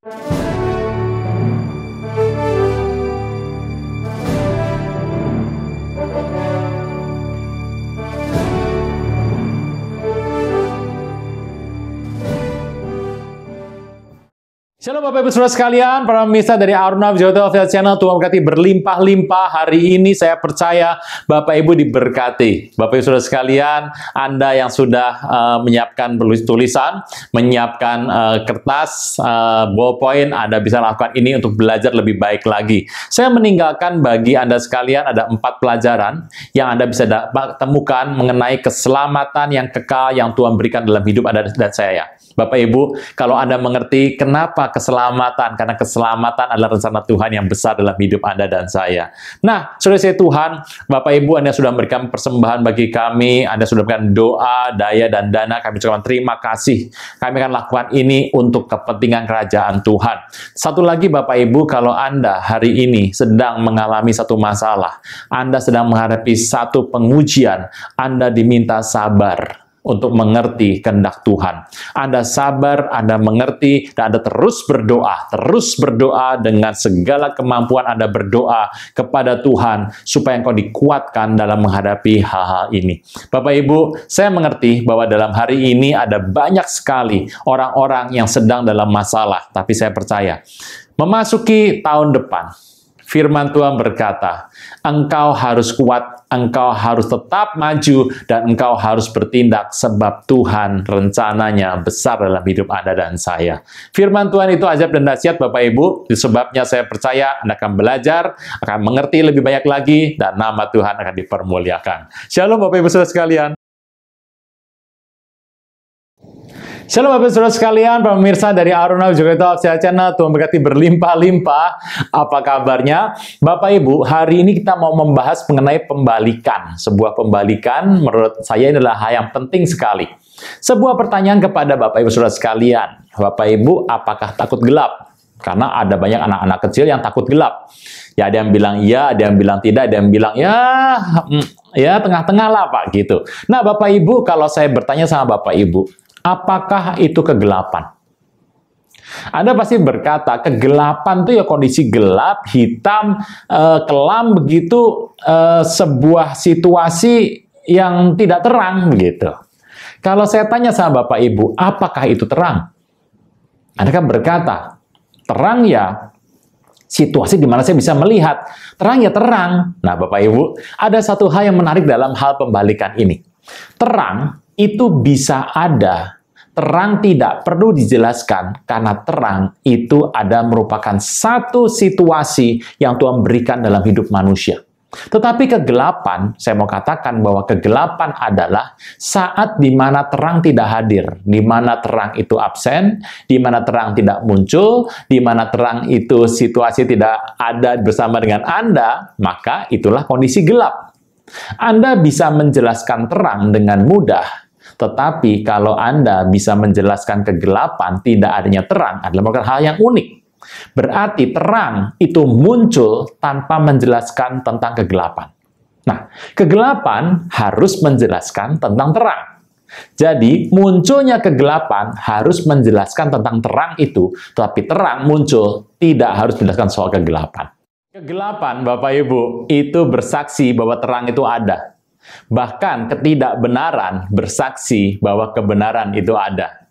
Shalom Bapak Ibu Saudara sekalian, para pemirsa dari Aruna Wijaya Official Channel, Tuhan berkati berlimpah-limpah. Hari ini saya percaya Bapak Ibu diberkati. Bapak Ibu Saudara sekalian, Anda yang sudah menyiapkan tulisan, menyiapkan kertas, ballpoint, Anda bisa lakukan ini untuk belajar lebih baik lagi. Saya meninggalkan bagi Anda sekalian ada 4 pelajaran yang Anda bisa temukan mengenai keselamatan yang kekal yang Tuhan berikan dalam hidup Anda dan saya. Bapak Ibu, kalau Anda mengerti kenapa keselamatan, karena keselamatan adalah rencana Tuhan yang besar dalam hidup Anda dan saya. Nah, saudara-saudara Tuhan, Bapak Ibu, Anda sudah memberikan persembahan bagi kami, Anda sudah memberikan doa, daya, dan dana, kami ucapkan terima kasih. Kami akan lakukan ini untuk kepentingan kerajaan Tuhan. Satu lagi Bapak Ibu, kalau Anda hari ini sedang mengalami satu masalah, Anda sedang menghadapi satu pengujian, Anda diminta sabar untuk mengerti kehendak Tuhan. Anda sabar, Anda mengerti, dan Anda terus berdoa dengan segala kemampuan Anda berdoa kepada Tuhan, supaya engkau dikuatkan dalam menghadapi hal-hal ini. Bapak Ibu, saya mengerti bahwa dalam hari ini ada banyak sekali orang-orang yang sedang dalam masalah, tapi saya percaya, memasuki tahun depan, firman Tuhan berkata, engkau harus kuat, engkau harus tetap maju, dan engkau harus bertindak sebab Tuhan rencananya besar dalam hidup Anda dan saya. Firman Tuhan itu ajaib dan dahsyat Bapak Ibu, sebabnya saya percaya Anda akan belajar, akan mengerti lebih banyak lagi, dan nama Tuhan akan dipermuliakan. Shalom Bapak Ibu Saudara sekalian. Shalom Bapak Ibu Saudara sekalian, para pemirsa dari Aruna Wijaya Official Channel, Tuhan berkati berlimpah-limpah. Apa kabarnya? Bapak Ibu, hari ini kita mau membahas mengenai pembalikan. Sebuah pembalikan menurut saya adalah hal yang penting sekali. Sebuah pertanyaan kepada Bapak Ibu Saudara sekalian. Bapak Ibu, apakah takut gelap? Karena ada banyak anak-anak kecil yang takut gelap. Ya, ada yang bilang iya, ada yang bilang tidak, ada yang bilang ya tengah-tengah lah Pak, gitu. Nah Bapak Ibu, kalau saya bertanya sama Bapak Ibu, apakah itu kegelapan? Anda pasti berkata, kegelapan itu ya kondisi gelap, hitam, kelam begitu, sebuah situasi yang tidak terang begitu. Kalau saya tanya sama Bapak Ibu, apakah itu terang? Anda kan berkata, terang ya situasi di mana saya bisa melihat. Terang ya terang. Nah Bapak Ibu, ada satu hal yang menarik dalam hal pembalikan ini. Terang itu bisa ada, terang tidak perlu dijelaskan, karena terang itu merupakan satu situasi yang Tuhan berikan dalam hidup manusia. Tetapi kegelapan, saya mau katakan bahwa kegelapan adalah saat di mana terang tidak hadir, di mana terang itu absen, di mana terang tidak muncul, di mana terang itu situasi tidak ada bersama dengan Anda, maka itulah kondisi gelap. Anda bisa menjelaskan terang dengan mudah, tetapi kalau Anda bisa menjelaskan kegelapan, tidak adanya terang, adalah merupakan hal yang unik. Berarti terang itu muncul tanpa menjelaskan tentang kegelapan. Nah, kegelapan harus menjelaskan tentang terang. Jadi, munculnya kegelapan harus menjelaskan tentang terang itu, tetapi terang muncul tidak harus menjelaskan soal kegelapan. Kegelapan, Bapak Ibu, itu bersaksi bahwa terang itu ada. Bahkan ketidakbenaran bersaksi bahwa kebenaran itu ada.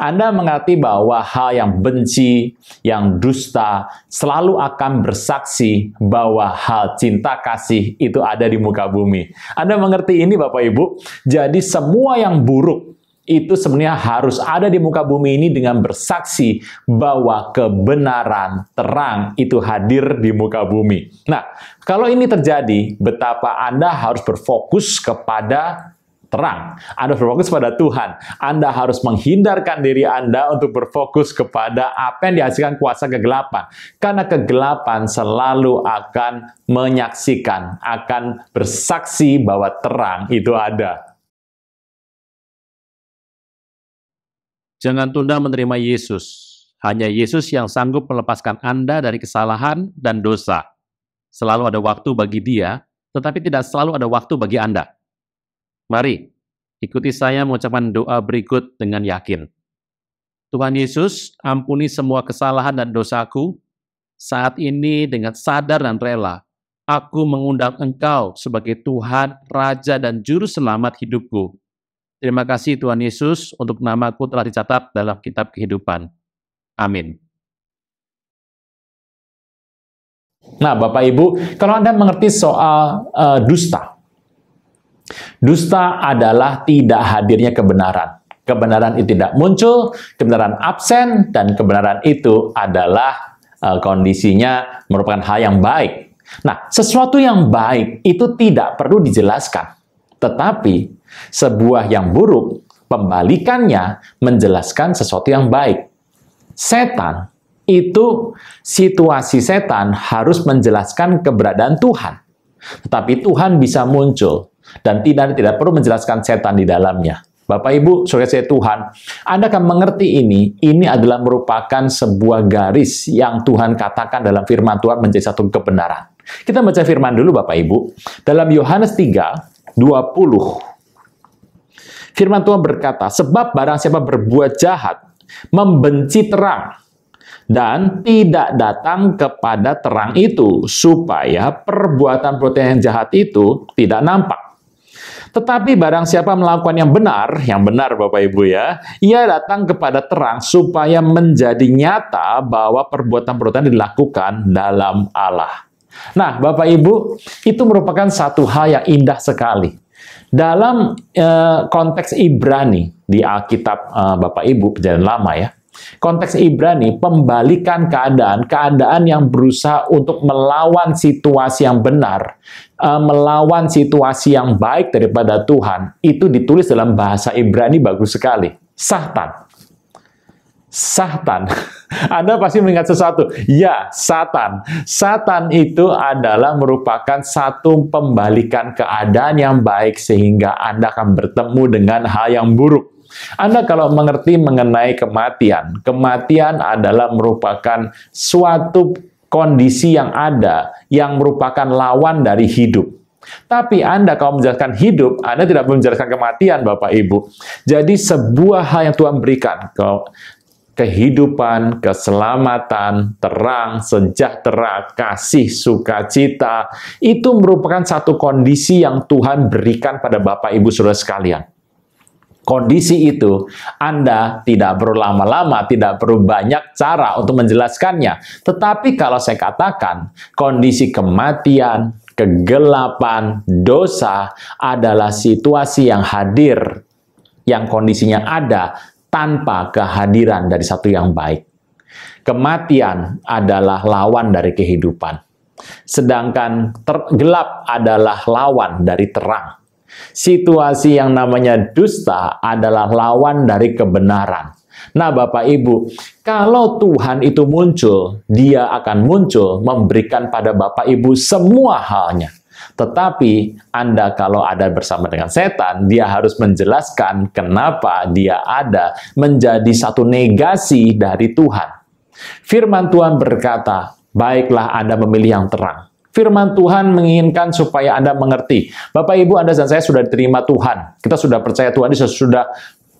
Anda mengerti bahwa hal yang benci, yang dusta, selalu akan bersaksi bahwa hal cinta kasih itu ada di muka bumi. Anda mengerti ini Bapak Ibu? Jadi semua yang buruk itu sebenarnya harus ada di muka bumi ini dengan bersaksi bahwa kebenaran terang itu hadir di muka bumi. Nah, kalau ini terjadi, betapa Anda harus berfokus kepada terang. Anda berfokus pada Tuhan. Anda harus menghindarkan diri Anda untuk berfokus kepada apa yang dihasilkan kuasa kegelapan. Karena kegelapan selalu akan menyaksikan, akan bersaksi bahwa terang itu ada. Jangan tunda menerima Yesus. Hanya Yesus yang sanggup melepaskan Anda dari kesalahan dan dosa. Selalu ada waktu bagi Dia, tetapi tidak selalu ada waktu bagi Anda. Mari, ikuti saya mengucapkan doa berikut dengan yakin. Tuhan Yesus, ampuni semua kesalahan dan dosaku. Saat ini dengan sadar dan rela, aku mengundang Engkau sebagai Tuhan, Raja, dan Juru Selamat hidupku. Terima kasih Tuhan Yesus untuk namaku telah dicatat dalam kitab kehidupan. Amin. Nah, Bapak Ibu, kalau Anda mengerti soal dusta, dusta adalah tidak hadirnya kebenaran. Kebenaran itu tidak muncul, kebenaran absen, dan kebenaran itu adalah kondisinya merupakan hal yang baik. Nah, sesuatu yang baik itu tidak perlu dijelaskan. Tetapi, sebuah yang buruk, pembalikannya menjelaskan sesuatu yang baik. Setan, itu situasi setan harus menjelaskan keberadaan Tuhan. Tetapi Tuhan bisa muncul, dan tidak perlu menjelaskan setan di dalamnya. Bapak Ibu, saudara saya Tuhan, Anda akan mengerti ini adalah merupakan sebuah garis yang Tuhan katakan dalam firman Tuhan menjadi satu kebenaran. Kita baca firman dulu Bapak Ibu. Dalam Yohanes 3, 20. Firman Tuhan berkata, sebab barang siapa berbuat jahat, membenci terang, dan tidak datang kepada terang itu, supaya perbuatan-perbuatan yang jahat itu tidak nampak. Tetapi barang siapa melakukan yang benar Bapak Ibu ya, ia datang kepada terang supaya menjadi nyata bahwa perbuatan-perbuatan dilakukan dalam Allah. Nah, Bapak Ibu, itu merupakan satu hal yang indah sekali. Dalam konteks Ibrani, di Alkitab Bapak Ibu, Perjanjian Lama ya, konteks Ibrani, pembalikan keadaan yang berusaha untuk melawan situasi yang benar, melawan situasi yang baik daripada Tuhan, itu ditulis dalam bahasa Ibrani bagus sekali. Satan. Anda pasti mengingat sesuatu. Ya, Satan. Satan itu adalah merupakan satu pembalikan keadaan yang baik sehingga Anda akan bertemu dengan hal yang buruk. Anda kalau mengerti mengenai kematian, kematian adalah merupakan suatu kondisi yang ada, yang merupakan lawan dari hidup. Tapi Anda kalau menjelaskan hidup, Anda tidak perlu menjelaskan kematian, Bapak Ibu. Jadi sebuah hal yang Tuhan berikan, kehidupan, keselamatan, terang, sejahtera, kasih, sukacita, itu merupakan satu kondisi yang Tuhan berikan pada Bapak Ibu Saudara sekalian. Kondisi itu, Anda tidak perlu lama-lama, tidak perlu banyak cara untuk menjelaskannya. Tetapi kalau saya katakan, kondisi kematian, kegelapan, dosa adalah situasi yang hadir, yang kondisinya ada tanpa kehadiran dari satu yang baik. Kematian adalah lawan dari kehidupan. Sedangkan gelap adalah lawan dari terang. Situasi yang namanya dusta adalah lawan dari kebenaran. Nah, Bapak Ibu, kalau Tuhan itu muncul, Dia akan muncul memberikan pada Bapak Ibu semua halnya. Tetapi Anda kalau ada bersama dengan setan, dia harus menjelaskan kenapa dia ada, menjadi satu negasi dari Tuhan. Firman Tuhan berkata, baiklah Anda memilih yang terang. Firman Tuhan menginginkan supaya Anda mengerti. Bapak, Ibu, Anda dan saya sudah diterima Tuhan. Kita sudah percaya Tuhan, Dia sudah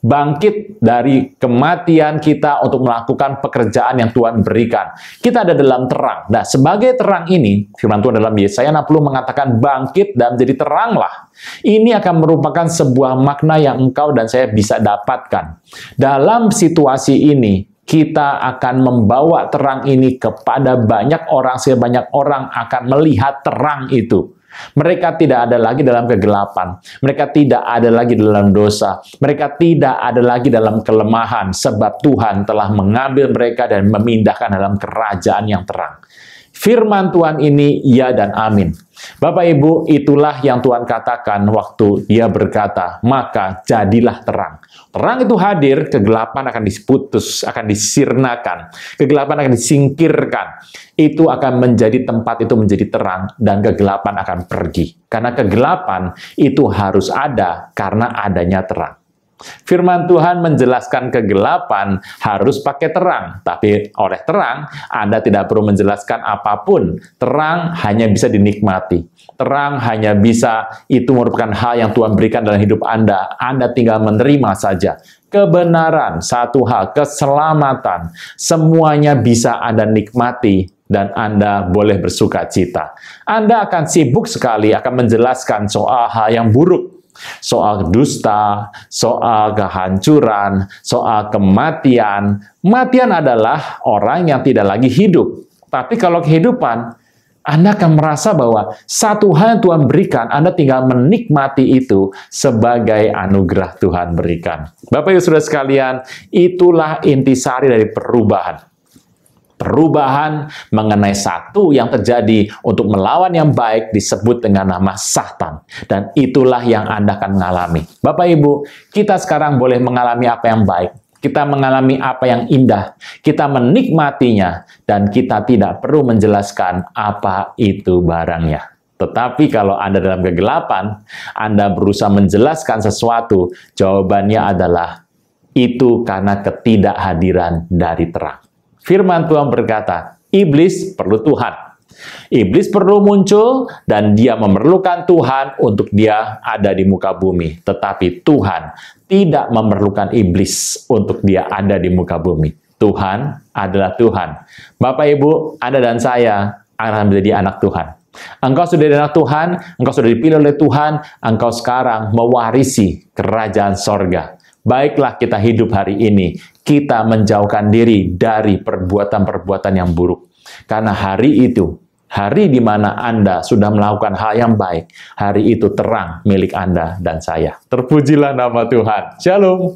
bangkit dari kematian kita untuk melakukan pekerjaan yang Tuhan berikan. Kita ada dalam terang. Nah, sebagai terang ini, firman Tuhan dalam Yesaya 60 mengatakan, bangkit dan menjadi teranglah. Ini akan merupakan sebuah makna yang engkau dan saya bisa dapatkan. Dalam situasi ini, kita akan membawa terang ini kepada banyak orang, sehingga banyak orang akan melihat terang itu. Mereka tidak ada lagi dalam kegelapan. Mereka tidak ada lagi dalam dosa. Mereka tidak ada lagi dalam kelemahan, sebab Tuhan telah mengambil mereka dan memindahkan dalam kerajaan yang terang. Firman Tuhan ini ya dan amin. Bapak Ibu, itulah yang Tuhan katakan waktu Dia berkata, maka jadilah terang. Terang itu hadir, kegelapan akan diputus, akan disirnakan. Kegelapan akan disingkirkan. Itu akan menjadi tempat itu menjadi terang, dan kegelapan akan pergi. Karena kegelapan itu harus ada karena adanya terang. Firman Tuhan menjelaskan kegelapan harus pakai terang, tapi oleh terang Anda tidak perlu menjelaskan apapun. Terang hanya bisa dinikmati. Terang hanya bisa, itu merupakan hal yang Tuhan berikan dalam hidup Anda. Anda tinggal menerima saja. kebenaran, satu hal, keselamatan, semuanya bisa Anda nikmati dan Anda boleh bersuka cita. Anda akan sibuk sekali akan menjelaskan soal hal yang buruk, soal dusta, soal kehancuran, soal kematian. Kematian adalah orang yang tidak lagi hidup. Tapi kalau kehidupan, Anda akan merasa bahwa satu hal yang Tuhan berikan, Anda tinggal menikmati itu sebagai anugerah Tuhan berikan. Bapak Ibu Saudara sekalian, itulah intisari dari perubahan. Perubahan mengenai satu yang terjadi untuk melawan yang baik disebut dengan nama Satan. Dan itulah yang Anda akan mengalami. Bapak Ibu, kita sekarang boleh mengalami apa yang baik. Kita mengalami apa yang indah, kita menikmatinya, dan kita tidak perlu menjelaskan apa itu barangnya. Tetapi kalau Anda dalam kegelapan, Anda berusaha menjelaskan sesuatu, jawabannya adalah, itu karena ketidakhadiran dari terang. Firman Tuhan berkata, iblis perlu Tuhan. Iblis perlu muncul dan dia memerlukan Tuhan untuk dia ada di muka bumi. Tetapi Tuhan tidak memerlukan iblis untuk dia ada di muka bumi. Tuhan adalah Tuhan. Bapak Ibu, Anda dan saya akan menjadi anak Tuhan. Engkau sudah jadi anak Tuhan, engkau sudah dipilih oleh Tuhan, engkau sekarang mewarisi kerajaan sorga. Baiklah kita hidup hari ini, kita menjauhkan diri dari perbuatan-perbuatan yang buruk. Karena hari itu, hari di mana Anda sudah melakukan hal yang baik, hari itu terang milik Anda dan saya. Terpujilah nama Tuhan. Shalom.